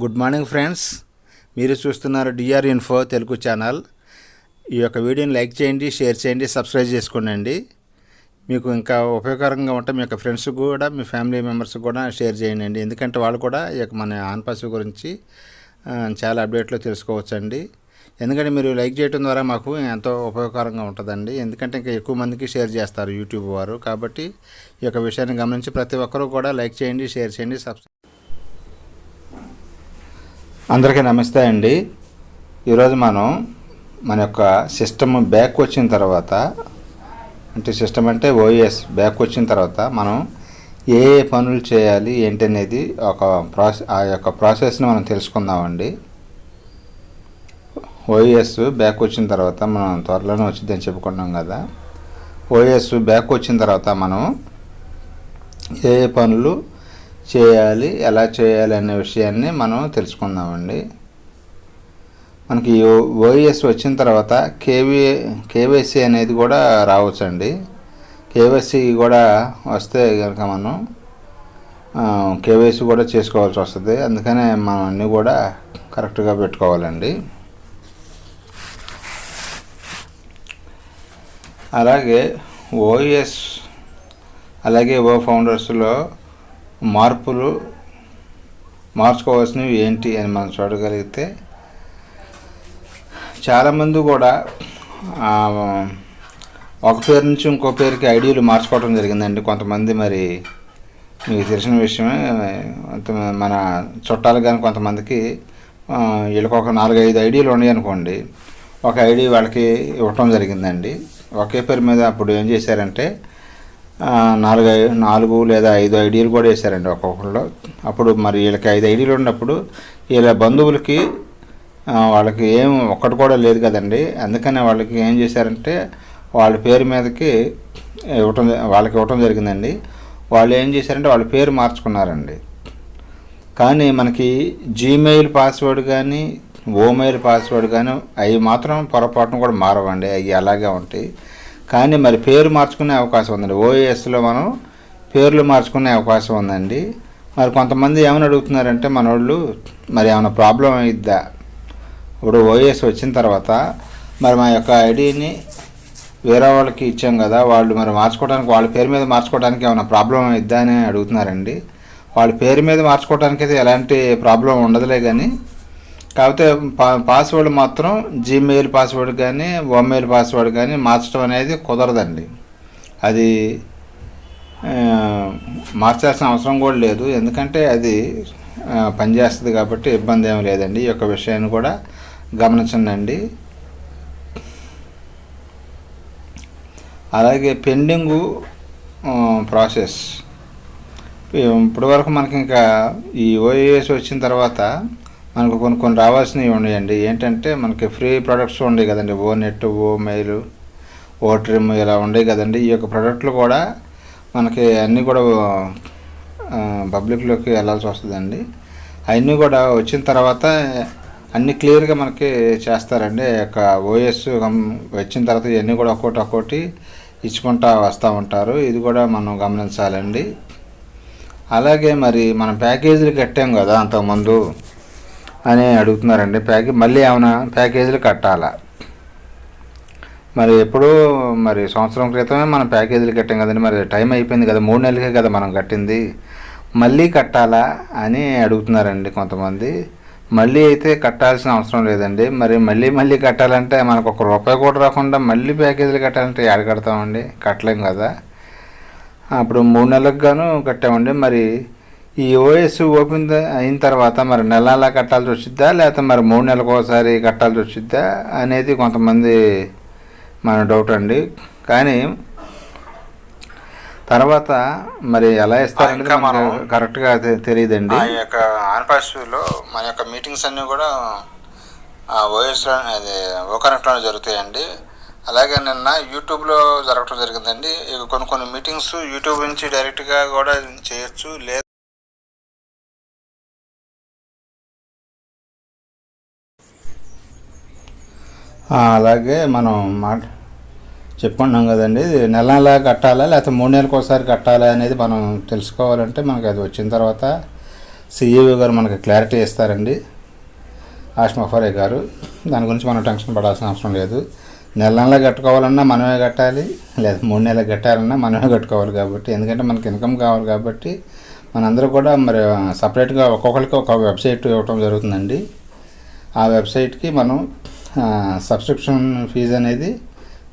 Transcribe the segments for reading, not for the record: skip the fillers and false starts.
Good morning friends, మీరు చూస్తున్నారు DR info Telugu channel. ఈ యొక్క వీడియోని లైక్ చేయండి, షేర్ చేయండి, సబ్స్క్రైబ్ చేసుకోండి. మీకు ఇంకా ఉపయోగకరంగా ఉంటే మీ యొక్క ఫ్రెండ్స్ కూడా, మీ ఫ్యామిలీ మెంబర్స్ కూడా షేర్ చేయండి. ఎందుకంటే వాళ్ళు కూడా ఈ యొక్క మన ఆన్పాస్ గురించి చాలా అప్డేట్లో తెలుసుకోవచ్చండి. ఎందుకంటే మీరు లైక్ చేయడం ద్వారా మాకు ఎంతో ఉపయోగకరంగా ఉంటుందండి. ఎందుకంటే ఇంకా ఎక్కువ మందికి షేర్ చేస్తారు యూట్యూబ్ వారు. కాబట్టి ఈ యొక్క విషయాన్ని గమనించి ప్రతి ఒక్కరూ కూడా లైక్ చేయండి, షేర్ చేయండి, సబ్స్క్రైబ్. అందరికీ నమస్తే అండి. ఈరోజు మనం మన యొక్క సిస్టమ్ బ్యాక్ వచ్చిన తర్వాత, అంటే సిస్టమ్ అంటే ఓఎస్ బ్యాక్ వచ్చిన తర్వాత మనం ఏ పనులు చేయాలి ఏంటి అనేది ఆ యొక్క ప్రాసెస్ని మనం తెలుసుకుందామండి. ఓఎస్ బ్యాక్ వచ్చిన తర్వాత మనం త్వరలోనే వచ్చిందని చెప్పుకున్నాం కదా. ఓఎస్ బ్యాక్ వచ్చిన తర్వాత మనం ఏ పనులు చేయాలి, ఎలా చేయాలి అనే విషయాన్ని మనం తెలుసుకుందామండి. మనకి ఓఎస్ వచ్చిన తర్వాత కేవైసీ అనేది కూడా రావచ్చండి. కేవైసీ కూడా వస్తే కనుక మనం కేవైసీ కూడా చేసుకోవాల్సి వస్తుంది. అందుకనే మనం అన్నీ కూడా కరెక్ట్గా పెట్టుకోవాలండి. అలాగే ఓఎస్ అలాగే ఓ ఫౌండర్స్లో మార్చుకోవాల్సినవి ఏంటి అని మనం చూడగలిగితే, చాలామంది కూడా ఒక పేరు నుంచి ఇంకో పేరుకి ఐడీలు మార్చుకోవడం జరిగిందండి. కొంతమంది మరి మీకు తెలిసిన విషయమే, మన చుట్టాలు కానీ కొంతమందికి వీళ్ళకి ఒక 4-5 ఐడీలు ఉన్నాయి అనుకోండి. ఒక ఐడి వాళ్ళకి ఇవ్వటం జరిగిందండి. ఒకే పేరు మీద అప్పుడు ఏం చేశారంటే 4 లేదా 5 ఐడీలు కూడా వేశారండి ఒక్కొక్కళ్ళు. అప్పుడు మరి వీళ్ళకి 5 ఐడీలు ఉన్నప్పుడు వీళ్ళ బంధువులకి వాళ్ళకి ఒక్కటి కూడా లేదు కదండి. అందుకనే వాళ్ళకి ఏం చేశారంటే వాళ్ళ పేరు మీదకి వాళ్ళకి ఇవ్వటం జరిగిందండి. వాళ్ళు ఏం చేశారంటే వాళ్ళ పేరు మార్చుకున్నారండి. కానీ మనకి జీమెయిల్ పాస్వర్డ్ కానీ ఓమెయిల్ పాస్వర్డ్ కానీ అవి మాత్రం పొరపాటును కూడా మారవండి, అవి అలాగే ఉంటాయి. కానీ మరి పేరు మార్చుకునే అవకాశం ఉందండి. ఓఎస్లో మనం పేర్లు మార్చుకునే అవకాశం ఉందండి. మరి కొంతమంది ఏమైనా అడుగుతున్నారంటే మన వాళ్ళు, మరి ఏమైనా ప్రాబ్లం అయిద్దా? ఇప్పుడు ఓఎస్ వచ్చిన తర్వాత మరి మా యొక్క ఐడిని వేరే వాళ్ళకి ఇచ్చాం కదా, వాళ్ళు మరి మార్చుకోవడానికి, వాళ్ళ పేరు మీద మార్చుకోవడానికి ఏమైనా ప్రాబ్లం అయిద్దా అని అడుగుతున్నారండి. వాళ్ళ పేరు మీద మార్చుకోవడానికి అయితే ఎలాంటి ప్రాబ్లం ఉండదులే, కానీ కాకపోతే పాస్వర్డ్ మాత్రం జీమెయిల్ పాస్వర్డ్ కానీ ఓమెయిల్ పాస్వర్డ్ కానీ మార్చడం అనేది కుదరదండి. అది మార్చాల్సిన అవసరం కూడా లేదు, ఎందుకంటే అది పనిచేస్తుంది కాబట్టి ఇబ్బంది ఏమి లేదండి. ఈ యొక్క విషయాన్ని కూడా గమనించండి. అలాగే పెండింగు ప్రాసెస్, ఇప్పటి వరకు మనకి ఇంకా ఈ ఓఎస్ వచ్చిన తర్వాత మనకు కొన్ని రావాల్సినవి ఉన్నాయండి. ఏంటంటే మనకి ఫ్రీ ప్రొడక్ట్స్ ఉన్నాయి కదండి. ఓ నెట్, ఓ మెయిల్, ఓ ట్రిమ్ ఇలా ఉన్నాయి కదండి. ఈ యొక్క ప్రొడక్ట్లు కూడా మనకి అన్నీ కూడా పబ్లిక్లోకి వెళ్ళాల్సి వస్తుందండి. అవన్నీ కూడా వచ్చిన తర్వాత అన్నీ క్లియర్గా మనకి చేస్తారండి. యొక్క ఓఎస్ వచ్చిన తర్వాత ఇవన్నీ కూడా ఒక్కొక్కటి ఇచ్చుకుంటూ వస్తూ ఉంటారు. ఇది కూడా మనం గమనించాలండి. అలాగే మరి మనం ప్యాకేజీలు కట్టాం కదా అంతకుముందు అని అడుగుతున్నారండి. మళ్ళీ ఏమైనా ప్యాకేజీలు కట్టాలా? మరి ఎప్పుడూ మరి సంవత్సరం క్రితమే మనం ప్యాకేజీలు కట్టాం కదండి. మరి టైం అయిపోయింది కదా, 3 నెలలకే కదా మనం కట్టింది, మళ్ళీ కట్టాలా అని అడుగుతున్నారండి కొంతమంది. మళ్ళీ అయితే కట్టాల్సిన అవసరం లేదండి. మరి మళ్ళీ కట్టాలంటే మనకు ₹1 కూడా రాకుండా మళ్ళీ ప్యాకేజీలు కట్టాలంటే ఎక్కడ కడతామండి? కట్టలేం కదా. అప్పుడు 3 నెలలకు గాను కట్టామండి. మరి ఈ ఓఎస్ ఓపెన్ అయిన తర్వాత మరి నెలలా కట్టాల్సి వచ్చిద్దా, లేకపోతే మరి 3 నెలలకు ఒకసారి కట్టాల్సి వచ్చిద్దా అనేది కొంతమంది మన డౌట్ అండి. కానీ తర్వాత మరి ఎలా ఇస్తారంటే మనకు కరెక్ట్గా తెలియదండి. ఈ యొక్క ఆన్పాస్లో మన యొక్క మీటింగ్స్ అన్నీ కూడా ఓఎస్లో అది ఓకనెక్ట్లోనే జరుగుతాయండి. అలాగే నిన్న యూట్యూబ్లో జరగటం జరిగిందండి. కొన్ని మీటింగ్స్ యూట్యూబ్ నుంచి డైరెక్ట్గా కూడా చేయొచ్చు, లేదా అలాగే మనం చెప్పుకున్నాం కదండి. నెల కట్టాలా లేకపోతే 3 నెలలకు ఒకసారి కట్టాలా అనేది మనం తెలుసుకోవాలంటే మనకి అది వచ్చిన తర్వాత సిఇఓ గారు మనకి క్లారిటీ ఇస్తారండి, ఆష్మఫరే గారు. దాని గురించి మనం టెన్షన్ పడాల్సిన అవసరం లేదు. నెల కట్టుకోవాలన్నా మనమే కట్టాలి, లేదా 3 నెలలు కట్టాలన్నా మనమే కట్టుకోవాలి. కాబట్టి ఎందుకంటే మనకి ఇన్కమ్ కావాలి కాబట్టి మనందరూ కూడా మరి సపరేట్గా ఒక్కొక్కరికి ఒక వెబ్సైట్ ఇవ్వటం జరుగుతుందండి. ఆ వెబ్సైట్కి మనం సబ్స్క్రిప్షన్ ఫీజు అనేది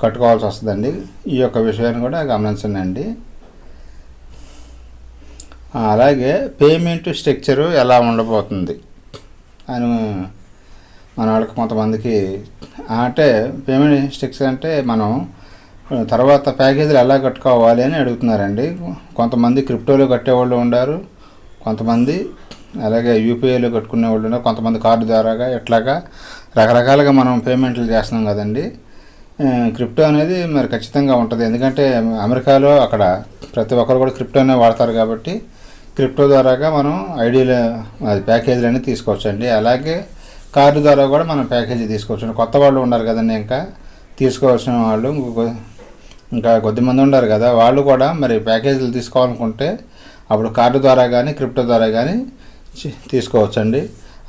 కట్టుకోవాల్సి వస్తుందండి. ఈ యొక్క విషయాన్ని కూడా గమనించండి. అలాగే పేమెంట్ స్ట్రక్చరు ఎలా ఉండబోతుంది అని మన వాళ్ళకి కొంతమందికి అంటే పేమెంట్ స్ట్రక్చర్ అంటే మనం తర్వాత ప్యాకేజీలు ఎలా కట్టుకోవాలి అని అడుగుతున్నారండి. కొంతమంది క్రిప్టోలో కట్టేవాళ్ళు ఉన్నారు, కొంతమంది అలాగే యూపీఐలో కట్టుకునే వాళ్ళు ఉన్నారు, కొంతమంది కార్డు ద్వారాగా ఇట్లాగా రకరకాలుగా మనం పేమెంట్లు చేస్తున్నాం కదండి. క్రిప్టో అనేది మరి ఖచ్చితంగా ఉంటుంది, ఎందుకంటే అమెరికాలో అక్కడ ప్రతి ఒక్కరు కూడా క్రిప్టోనే వాడతారు కాబట్టి క్రిప్టో ద్వారాగా మనం ఐడీలు అది ప్యాకేజీలు అనేది తీసుకోవచ్చండి. అలాగే కార్డు ద్వారా కూడా మనం ప్యాకేజీ తీసుకోవచ్చు. కొత్త వాళ్ళు ఉన్నారు కదండి, ఇంకా తీసుకోవాల్సిన వాళ్ళు ఇంకా కొద్దిమంది ఉన్నారు కదా, వాళ్ళు కూడా మరి ప్యాకేజీలు తీసుకోవాలనుకుంటే అప్పుడు కార్డు ద్వారా కానీ క్రిప్టో ద్వారా కానీ తీసుకోవచ్చండి.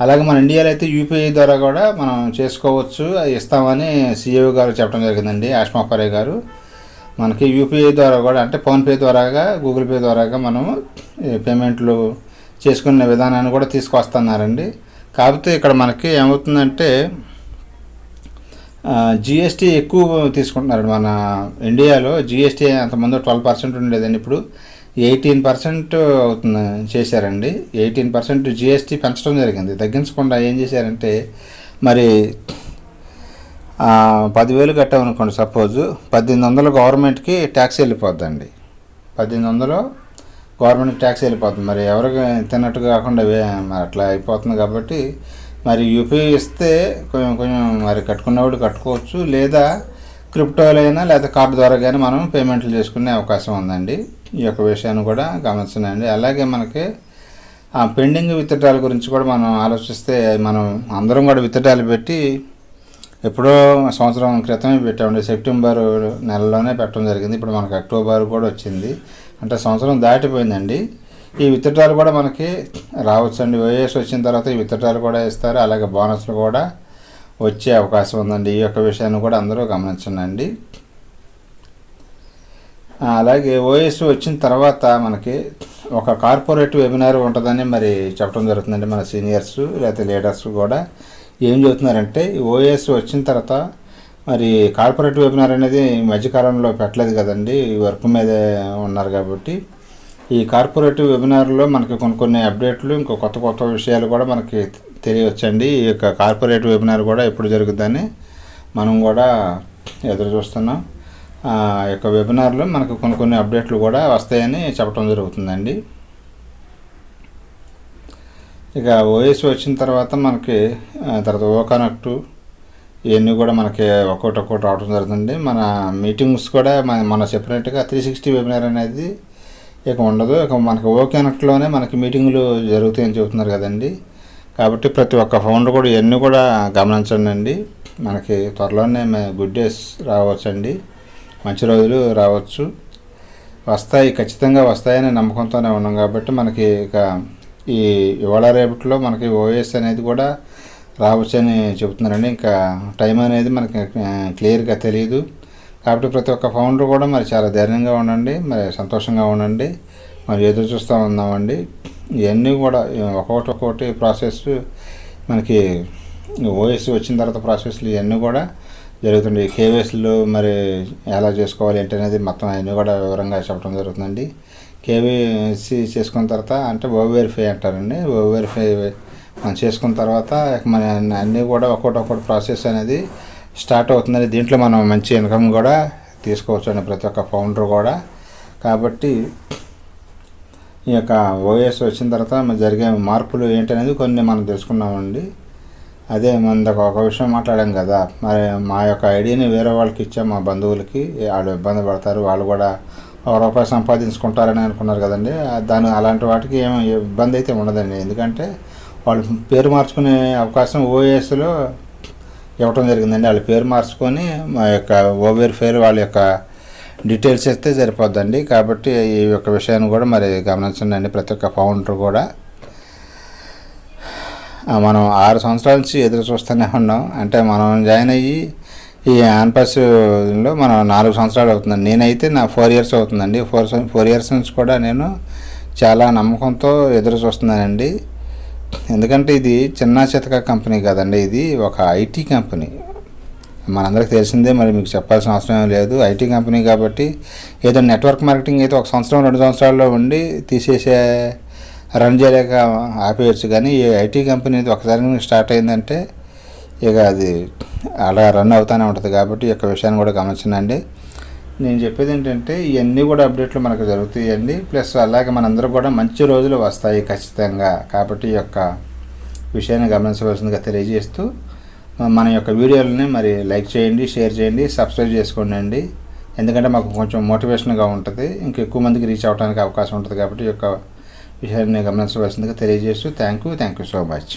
అలాగే మన ఇండియాలో అయితే యూపీఐ ద్వారా కూడా మనం చేసుకోవచ్చు, ఇస్తామని సిఇఓ గారు చెప్పడం జరిగిందండి, ఆష్మఫరే గారు. మనకి యూపీఐ ద్వారా కూడా అంటే ఫోన్పే ద్వారాగా గూగుల్ పే ద్వారాగా మనము పేమెంట్లు చేసుకునే విధానాన్ని కూడా తీసుకొస్తున్నారండి. కాకపోతే ఇక్కడ మనకి ఏమవుతుందంటే జిఎస్టీ ఎక్కువ తీసుకుంటున్నారు. మన ఇండియాలో జిఎస్టీ అంతకుముందు 12% ఉండేదండి, ఇప్పుడు 18% అవుతుంది చేశారండి. 18% జిఎస్టీ పెంచడం జరిగింది. తగ్గించకుండా ఏం చేశారంటే మరి 10,000 కట్టామనుకోండి, సపోజ్ 1,800 గవర్నమెంట్కి ట్యాక్స్ వెళ్ళిపోద్దండి. 1,800 గవర్నమెంట్కి ట్యాక్స్ వెళ్ళిపోతుంది. మరి ఎవరికి తిన్నట్టు కాకుండా మరి అట్లా అయిపోతుంది. కాబట్టి మరి యూపీఐ ఇస్తే కొంచెం మరి కట్టుకున్నవాడు కట్టుకోవచ్చు, లేదా క్రిప్టోలైనా లేదా కార్డు ద్వారా కానీ మనం పేమెంట్లు చేసుకునే అవకాశం ఉందండి. ఈ యొక్క విషయాన్ని కూడా గమనించండి. అలాగే మనకి పెండింగ్ విత్డ్రాల గురించి కూడా మనం ఆలోచిస్తే మనం అందరం కూడా విత్డ్రాలు పెట్టి ఎప్పుడో సంవత్సరం క్రితమే పెట్టామండి, సెప్టెంబర్ నెలలోనే పెట్టడం జరిగింది. ఇప్పుడు మనకి అక్టోబర్ కూడా వచ్చింది, అంటే సంవత్సరం దాటిపోయిందండి. ఈ విత్డ్రాలు కూడా మనకి రావచ్చండి. ఓఎస్ వచ్చిన తర్వాత ఈ విత్డ్రాలు కూడా ఇస్తారు, అలాగే బోనస్లు కూడా వచ్చే అవకాశం ఉందండి. ఈ యొక్క విషయాన్ని కూడా అందరూ గమనించండి. అలాగే ఓఎస్ వచ్చిన తర్వాత మనకి ఒక కార్పొరేట్ వెబినార్ ఉంటుందని మరి చెప్పడం జరుగుతుందండి. మన సీనియర్స్ లేకపోతే లీడర్స్ కూడా ఏం చెబుతున్నారంటే ఓఎస్ వచ్చిన తర్వాత మరి కార్పొరేట్ వెబినార్ అనేది ఈ మధ్యకాలంలో పెట్టలేదు కదండి, వర్క్ మీదే ఉన్నారు కాబట్టి ఈ కార్పొరేటివ్ వెబినార్లో మనకి కొన్ని అప్డేట్లు ఇంకో కొత్త విషయాలు కూడా మనకి తెలియవచ్చండి. ఈ యొక్క కార్పొరేటివ్ వెబినార్ కూడా ఎప్పుడు జరుగుతుందని మనం కూడా ఎదురు చూస్తున్నాం. ఆ యొక్క వెబినార్లో మనకు కొన్ని అప్డేట్లు కూడా వస్తాయని చెప్పడం జరుగుతుందండి. ఇక ఓఎస్ వచ్చిన తర్వాత మనకి తర్వాత ఓకనెక్ట్ ఇవన్నీ కూడా మనకి ఒక్కొక్కటి రావడం జరుగుతుంది. మన మీటింగ్స్ కూడా మన చెప్పినట్టుగా 360 వెబినార్ అనేది ఇక ఉండదు. ఇక మనకి ఓకనెక్ట్లోనే మనకి మీటింగులు జరుగుతాయని చెబుతున్నారు కదండి. కాబట్టి ప్రతి ఒక్క ఫౌండర్ కూడా ఇవన్నీ కూడా గమనించండి. మనకి త్వరలోనే గుడ్ డేస్ రావచ్చండి, మంచి రోజులు రావచ్చు, వస్తాయి, ఖచ్చితంగా వస్తాయనే నమ్మకంతోనే ఉన్నాం. కాబట్టి మనకి ఇక ఈ ఇవాళ రేపట్లో మనకి ఓఎస్ అనేది కూడా రావచ్చని చెబుతున్నారండి. ఇంకా టైం అనేది మనకి క్లియర్గా తెలియదు. కాబట్టి ప్రతి ఒక్క ఫౌండర్ కూడా మరి చాలా ధైర్యంగా ఉండండి, మరి సంతోషంగా ఉండండి, మరి ఎదురు చూస్తూ ఉందామండి. ఇవన్నీ కూడా ఒక్కొక్కటి ప్రాసెస్ మనకి ఓఎస్ వచ్చిన తర్వాత ప్రాసెస్లు ఇవన్నీ కూడా జరుగుతుంది. కేవైసీలు మరి ఎలా చేసుకోవాలి ఏంటి అనేది మొత్తం అవన్నీ కూడా వివరంగా చెప్పడం జరుగుతుందండి. కేవైసీ చేసుకున్న తర్వాత అంటే ఓవెరిఫై అంటారండి. ఓవెరిఫై మనం చేసుకున్న తర్వాత మన అన్నీ కూడా ఒక్కొక్కటి ప్రాసెస్ అనేది స్టార్ట్ అవుతుందని, దీంట్లో మనం మంచి ఇన్కమ్ కూడా తీసుకోవచ్చు అండి ప్రతి ఒక్క ఫౌండర్ కూడా. కాబట్టి ఈ యొక్క ఓఎస్ వచ్చిన తర్వాత జరిగే మార్పులు ఏంటనేది కొన్ని మనం తెలుసుకున్నామండి. అదే మన ఒక విషయం మాట్లాడాం కదా, మరి మా యొక్క ఐడియాని వేరే వాళ్ళకి ఇచ్చాం, మా బంధువులకి, వాళ్ళు ఇబ్బంది పడతారు, వాళ్ళు కూడా ₹1 సంపాదించుకుంటారని అనుకున్నారు కదండి. అలాంటి వాటికి ఏమి ఇబ్బంది అయితే ఉండదండి, ఎందుకంటే వాళ్ళు పేరు మార్చుకునే అవకాశం ఓఎస్లో ఇవ్వటం జరిగిందండి. వాళ్ళ పేరు మార్చుకొని మా యొక్క ఓవెరిఫైర్ వాళ్ళ యొక్క డీటెయిల్స్ ఇస్తే సరిపోద్దండి. కాబట్టి ఈ యొక్క విషయాన్ని కూడా మరి గమనించండి ప్రతి ఒక్క ఫౌండర్ కూడా. మనం 6 సంవత్సరాల నుంచి ఎదురు చూస్తూనే ఉన్నాం. అంటే మనం జాయిన్ అయ్యి ఈ ఆన్పాస్లో మనం 4 సంవత్సరాలు అవుతుందండి. నేనైతే నా 4 ఇయర్స్ అవుతుందండి. 4 ఇయర్స్ నుంచి కూడా నేను చాలా నమ్మకంతో ఎదురు చూస్తున్నానండి. ఎందుకంటే ఇది చిన్న చితక కంపెనీ కదండి, ఇది ఒక ఐటీ కంపెనీ. మనందరికీ తెలిసిందే, మరి మీకు చెప్పాల్సిన అవసరం ఏం లేదు. ఐటీ కంపెనీ కాబట్టి ఏదో నెట్వర్క్ మార్కెటింగ్ అయితే 1 సంవత్సరం 2 సంవత్సరాల్లో ఉండి తీసేసే రన్ చేయలేక ఆపేయచ్చు. కానీ ఈ ఐటీ కంపెనీ ఒకసారి స్టార్ట్ అయిందంటే ఇక అది అలా రన్ అవుతూనే ఉంటుంది. కాబట్టి ఈ యొక్క విషయాన్ని కూడా గమనించండి. నేను చెప్పేది ఏంటంటే ఇవన్నీ కూడా అప్డేట్లు మనకు జరుగుతాయండి. ప్లస్ అలాగే మనందరూ కూడా మంచి రోజులు వస్తాయి ఖచ్చితంగా. కాబట్టి ఈ యొక్క విషయాన్ని గమనించవలసిందిగా తెలియజేస్తూ మన యొక్క వీడియోలని మరి లైక్ చేయండి, షేర్ చేయండి, సబ్స్క్రైబ్ చేసుకోండి. ఎందుకంటే మాకు కొంచెం మోటివేషన్గా ఉంటుంది, ఇంకెక్కువ మందికి రీచ్ అవ్వడానికి అవకాశం ఉంటుంది. కాబట్టి ఈ యొక్క విషయాన్ని గమనించవలసిందిగా తెలియజేస్తూ థ్యాంక్ యూ సో మచ్.